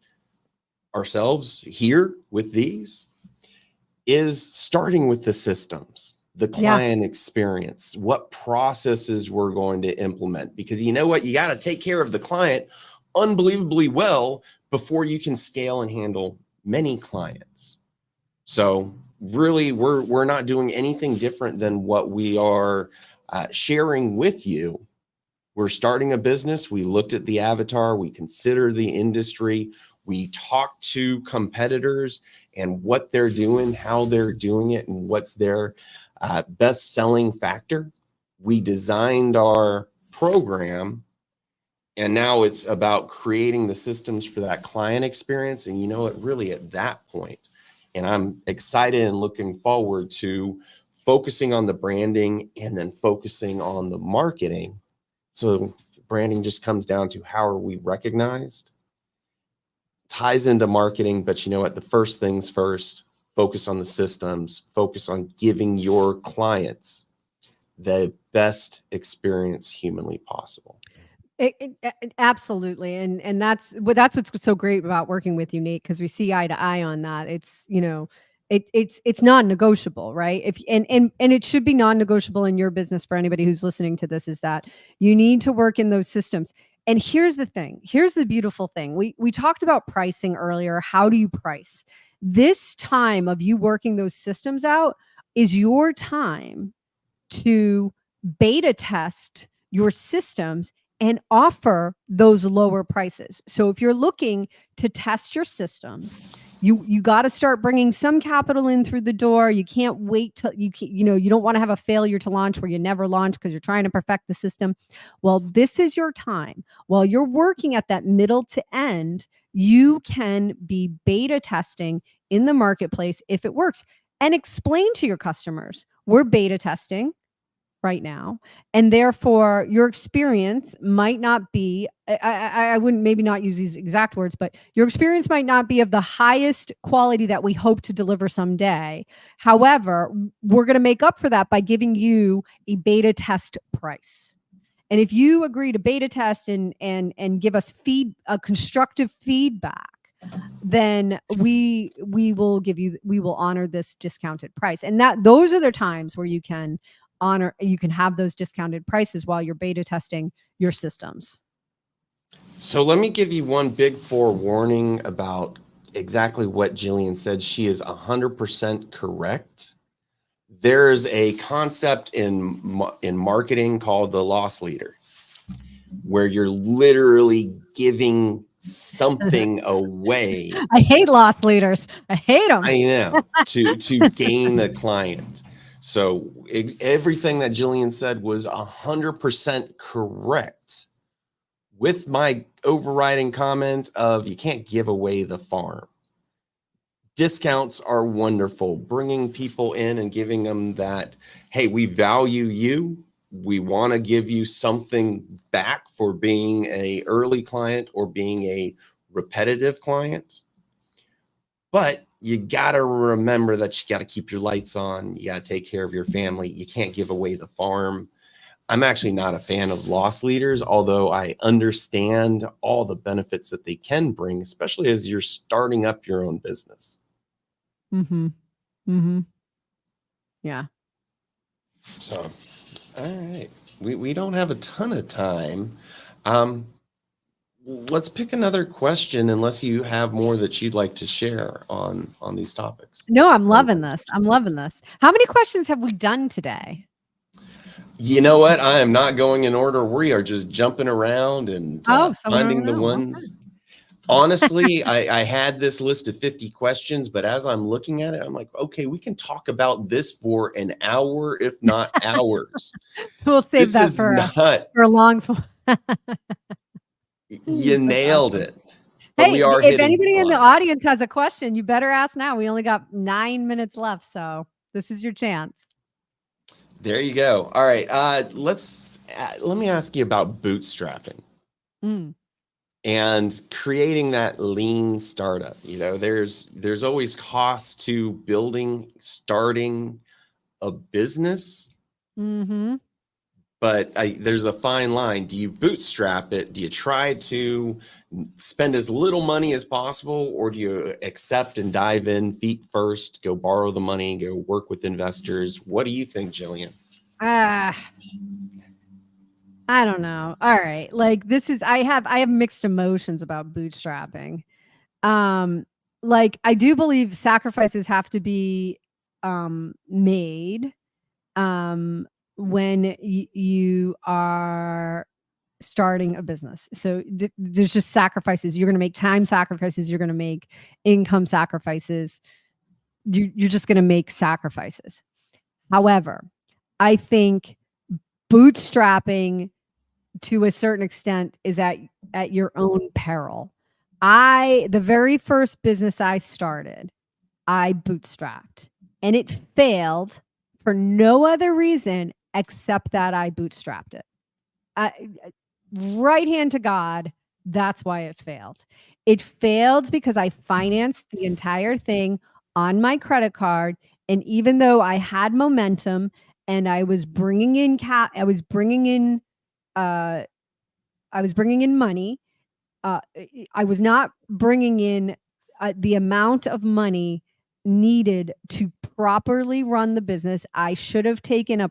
ourselves here with these, is starting with the systems, the client experience, what processes we're going to implement. Because you know what? You got to take care of the client unbelievably well before you can scale and handle many clients. So really, we're not doing anything different than what we are sharing with you. We're starting a business. We looked at the avatar. We consider the industry. We talk to competitors and what they're doing, how they're doing it, and what's their best selling factor. We designed our program, and now it's about creating the systems for that client experience. And you know what, really at that point, and I'm excited and looking forward to focusing on the branding and then focusing on the marketing. So branding just comes down to how are we recognized, ties into marketing. But you know what, the first things first, focus on the systems, focus on giving your clients the best experience humanly possible. Absolutely. And that's what's so great about working with you, Nate, because we see eye to eye on that. It's, you know, it's non-negotiable, right? And it should be non-negotiable in your business for anybody who's listening to this, is that you need to work in those systems. And here's the thing. Here's the beautiful thing. We talked about pricing earlier. How do you price? This time of you working those systems out is your time to beta test your systems and offer those lower prices. So if you're looking to test your systems, you got to start bringing some capital in through the door. You can't wait till you don't want to have a failure to launch where you never launch because you're trying to perfect the system. Well, this is your time. While you're working at that middle to end, you can be beta testing in the marketplace if it works, and explain to your customers, we're beta testing right now, and therefore your experience might not be, I wouldn't maybe not use these exact words, but your experience might not be of the highest quality that we hope to deliver someday. However, we're going to make up for that by giving you a beta test price. And if you agree to beta test and give us constructive feedback, then we will honor this discounted price. And those are the times where you can have those discounted prices while you're beta testing your systems. So let me give you one big forewarning about exactly what Jillian said. She is 100% correct. There's a concept in marketing called the loss leader, where you're literally giving something away. I hate loss leaders. I hate them. I know, to gain a client. So everything that Jillian said was 100% correct, with my overriding comment of you can't give away the farm. Discounts are wonderful, bringing people in and giving them that, hey, we value you. We want to give you something back for being an early client or being a repetitive client. But you got to remember that you got to keep your lights on. You got to take care of your family. You can't give away the farm. I'm actually not a fan of loss leaders, although I understand all the benefits that they can bring, especially as you're starting up your own business. Mm-hmm. Mm-hmm. Yeah. So, all right. We don't have a ton of time. Let's pick another question, unless you have more that you'd like to share on these topics. No, I'm loving this. I'm loving this. How many questions have we done today? You know what? I am not going in order. We are just jumping around and finding the ones. Okay. Honestly, I had this list of 50 questions, but as I'm looking at it, I'm like, okay, we can talk about this for an hour, if not hours. We'll save that for a long. You nailed it. But hey, if anybody in the audience has a question, you better ask now. We only got 9 minutes left, so this is your chance. There you go. All right, let me ask you about bootstrapping. Mm. And creating that lean startup. There's always costs to starting a business. Mm-hmm. But there's a fine line. Do you bootstrap it? Do you try to spend as little money as possible, or do you accept and dive in feet first, go borrow the money, go work with investors? What do you think, Jillian? I don't know. All right. Like I have mixed emotions about bootstrapping. Like I do believe sacrifices have to be made when you are starting a business. So there's just sacrifices. You're going to make time sacrifices. You're going to make income sacrifices. You're just going to make sacrifices. However, I think bootstrapping to a certain extent is at your own peril. The very first business I started, I bootstrapped, and it failed for no other reason except that I bootstrapped it. Right hand to God, that's why it failed. It failed because I financed the entire thing on my credit card, and even though I had momentum and I was bringing in I was bringing in money. I was not bringing in the amount of money needed to properly run the business. I should have taken a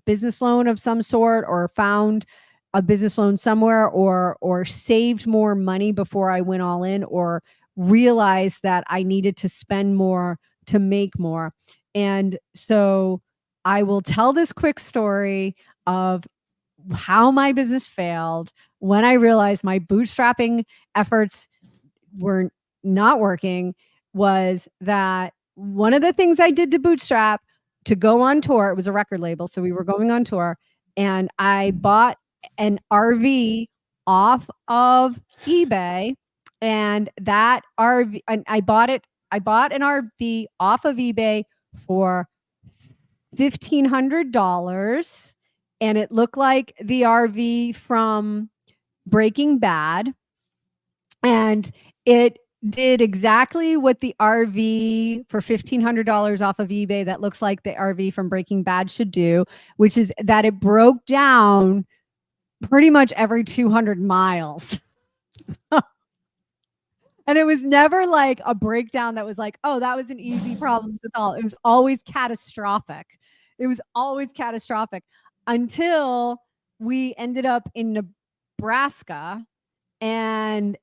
business loan of some sort, or found a business loan somewhere, or saved more money before I went all in, or realized that I needed to spend more to make more. And so I will tell this quick story of how my business failed when I realized my bootstrapping efforts were not working. Was that one of the things I did to bootstrap to go on tour? It was a record label, so we were going on tour, and I bought an RV off of eBay, and that RV, and I bought an RV off of eBay for $1,500, and it looked like the RV from Breaking Bad, and it did exactly what the RV for $1,500 off of eBay that looks like the RV from Breaking Bad should do, which is that it broke down pretty much every 200 miles. And it was never like a breakdown that was like, oh, that was an easy problem to solve. It was always catastrophic. It was always catastrophic until we ended up in Nebraska, and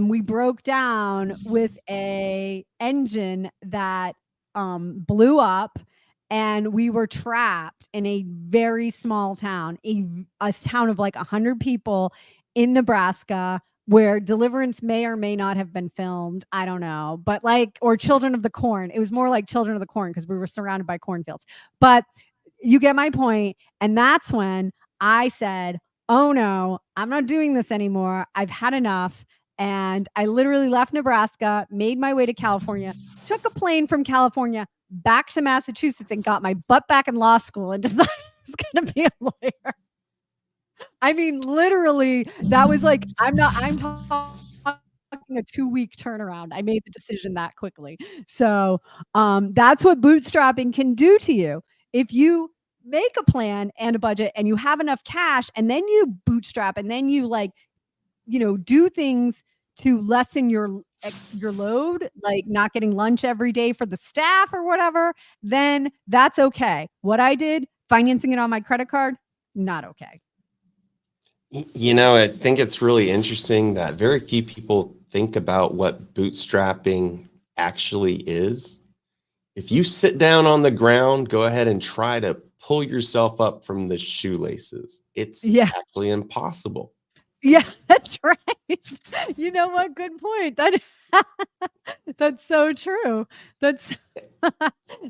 we broke down with a engine that blew up, and we were trapped in a very small town, a town of like 100 people in Nebraska, where Deliverance may or may not have been filmed. I don't know, but or Children of the Corn. It was more like Children of the Corn because we were surrounded by cornfields. But you get my point. And that's when I said, oh no, I'm not doing this anymore. I've had enough. And I literally left Nebraska, made my way to California, took a plane from California back to Massachusetts, and got my butt back in law school, and decided I was going to be a lawyer. I mean, literally, that was like, I'm talking a 2-week turnaround. I made the decision that quickly. So that's what bootstrapping can do to you. If you make a plan and a budget and you have enough cash, and then you bootstrap, and then you do things to lessen your load, like not getting lunch every day for the staff or whatever, then that's okay. What I did, financing it on my credit card, not okay. I think it's really interesting that very few people think about what bootstrapping actually is. If you sit down on the ground, go ahead and try to pull yourself up from the shoelaces. It's actually impossible. Yeah, that's right. You know what? Good point. That's so true. That's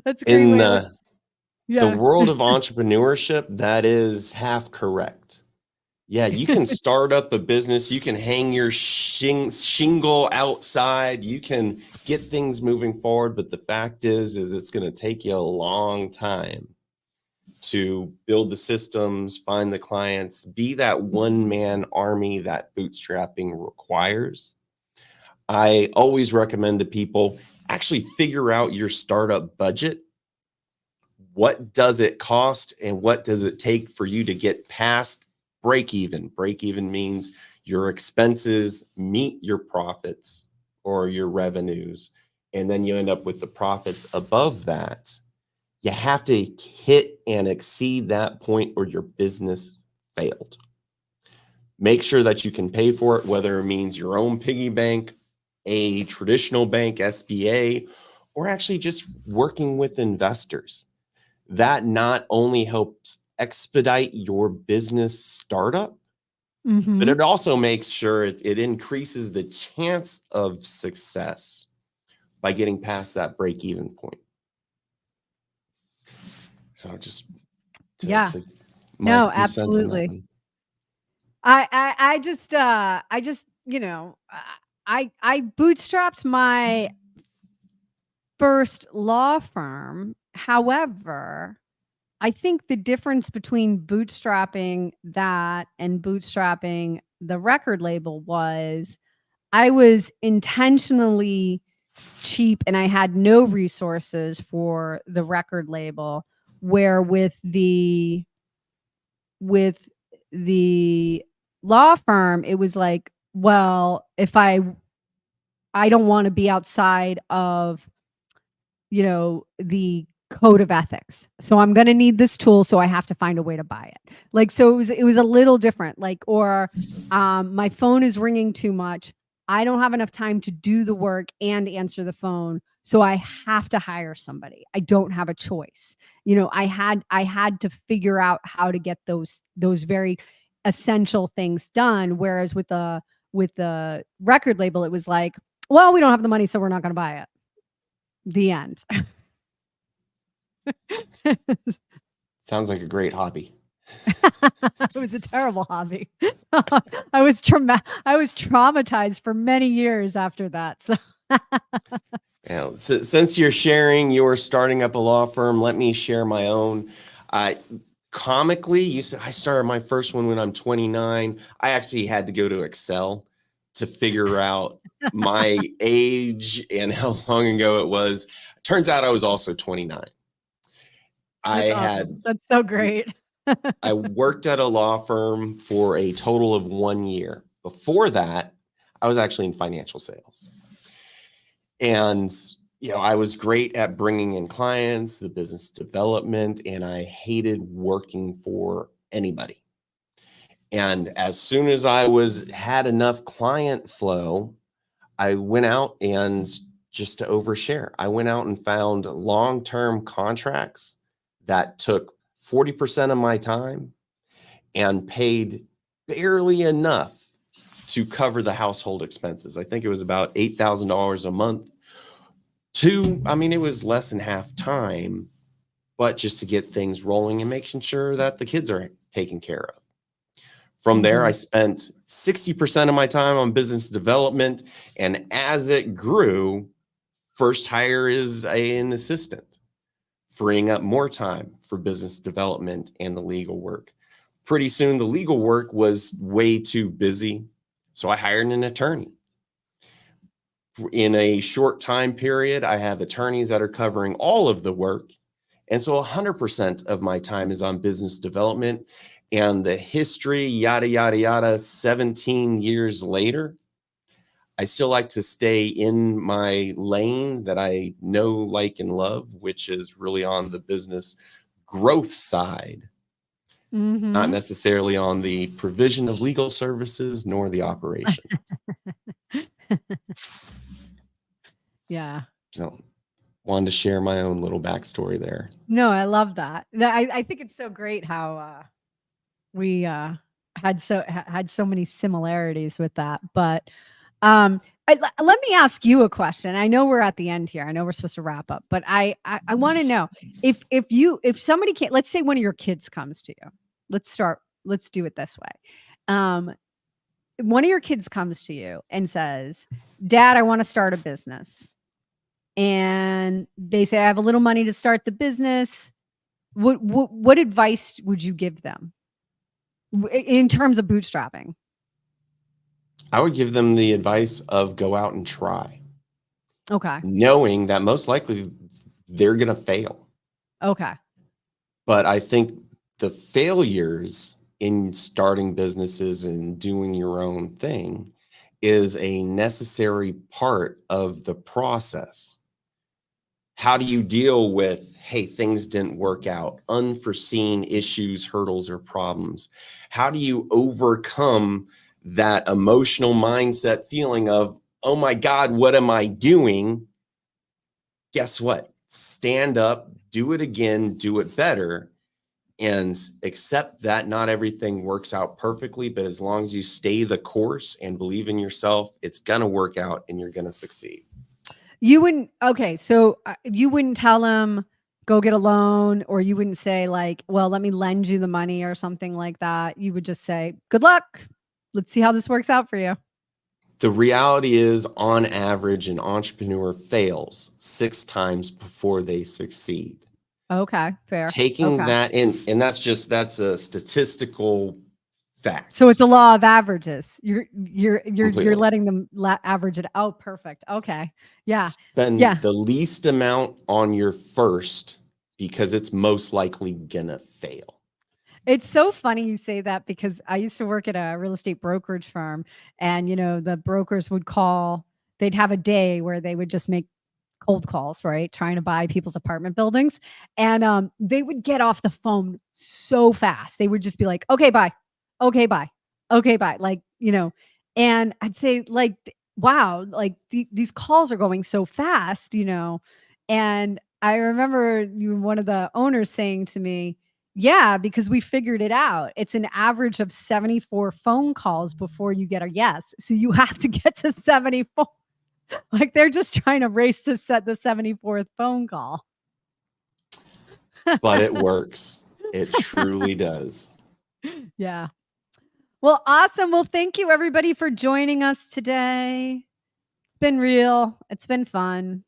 that's a great in way. The world of entrepreneurship, that is half correct. Yeah, you can start up a business, you can hang your shingle outside, you can get things moving forward, but the fact is it's going to take you a long time. to build the systems, find the clients, be that one-man army that bootstrapping requires. I always recommend to people actually figure out your startup budget. What does it cost and what does it take for you to get past break even? Break even means your expenses meet your profits or your revenues, and then you end up with the profits above that. You have to hit and exceed that point or your business failed. Make sure that you can pay for it, whether it means your own piggy bank, a traditional bank, SBA, or actually just working with investors. That not only helps expedite your business startup, but it also makes sure it increases the chance of success by getting past that break-even point. So just no, absolutely. I just you know, I bootstrapped my first law firm. However, I think the difference between bootstrapping that and bootstrapping the record label was I was intentionally cheap and I had no resources for the record label, where with the law firm, it was like, well, if I don't want to be outside of, you know, the code of ethics. So I'm going to need this tool. So I have to find a way to buy it. Like, so it was a little different, like, or my phone is ringing too much. I don't have enough time to do the work and answer the phone. So I have to hire somebody. I don't have a choice. You know, I had to figure out how to get those very essential things done. Whereas with the record label, it was like, well, we don't have the money, so we're not going to buy it. The end. Sounds like a great hobby. It was a terrible hobby. I was traumatized for many years after that. So since you're sharing you're starting up a law firm, let me share my own. Comically, I started my first one when I'm 29. I actually had to go to Excel to figure out my age and how long ago it was. Turns out I was also 29. That's so great. I worked at a law firm for a total of 1 year. Before that, I was actually in financial sales. And, you know, I was great at bringing in clients, the business development, and I hated working for anybody. And as soon as I had enough client flow, I went out and just to overshare, I went out and found long-term contracts that took 40% of my time and paid barely enough to cover the household expenses. I think it was about $8,000 a month. It was less than half time, but just to get things rolling and making sure that the kids are taken care of. From there, I spent 60% of my time on business development. And as it grew, first hire is an assistant, freeing up more time for business development and the legal work. Pretty soon, the legal work was way too busy, so I hired an attorney. In a short time period, I have attorneys that are covering all of the work. And so 100% of my time is on business development. And the history, yada, yada, yada, 17 years later, I still like to stay in my lane that I know, like, and love, which is really on the business growth side, not necessarily on the provision of legal services nor the operation. Yeah. So wanted to share my own little backstory there. No, I love that. I think it's so great how we had so many similarities with that. But let me ask you a question. I know we're at the end here. I know we're supposed to wrap up, but I want to know if somebody can't, let's say one of your kids comes to you. Let's do it this way. One of your kids comes to you and says, "Dad, I want to start a business." And they say, "I have a little money to start the business. What advice would you give them in terms of bootstrapping? I would give them the advice of go out and try. Okay. Knowing that most likely they're going to fail. Okay. But I think the failures in starting businesses and doing your own thing is a necessary part of the process. How do you deal with, hey, things didn't work out, unforeseen issues, hurdles, or problems? How do you overcome that emotional mindset feeling of, oh my God, what am I doing? Guess what? Stand up, do it again, do it better, and accept that not everything works out perfectly, but as long as you stay the course and believe in yourself, it's going to work out and you're going to succeed. You wouldn't, okay, so you wouldn't tell them go get a loan, or you wouldn't say like, well, let me lend you the money or something like that. You would just say, good luck. Let's see how this works out for you. The reality is, on average, an entrepreneur fails 6 times before they succeed. Okay, fair. Taking that in, and that's a statistical fact. So it's a law of averages. You're Completely. letting them average it out. Perfect. Okay. Yeah. Spend the least amount on your first, because it's most likely gonna fail. It's so funny you say that, because I used to work at a real estate brokerage firm, and the brokers would call, they'd have a day where they would just make cold calls, right? Trying to buy people's apartment buildings. And they would get off the phone so fast. They would just be like, okay, bye. Okay, bye. Okay, bye. Like, and I'd say like, wow, like these calls are going so fast, and I remember one of the owners saying to me, yeah, because we figured it out. It's an average of 74 phone calls before you get a yes. So you have to get to 74. Like they're just trying to race to set the 74th phone call. But it works. It truly does. Yeah. Well, awesome. Well, thank you everybody for joining us today. It's been real. It's been fun.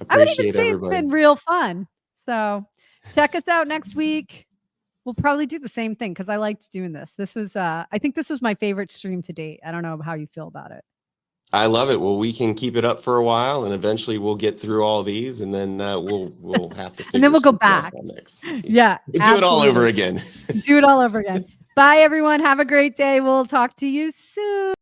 I would even say everybody. It's been real fun. So check us out next week. We'll probably do the same thing because I liked doing this. This was, I think this was my favorite stream to date. I don't know how you feel about it. I love it. Well, we can keep it up for a while, and eventually we'll get through all these, and then we'll have to figure and then we'll go back next. Yeah, we'll do it all over again. Do it all over again. Bye, everyone. Have a great day. We'll talk to you soon.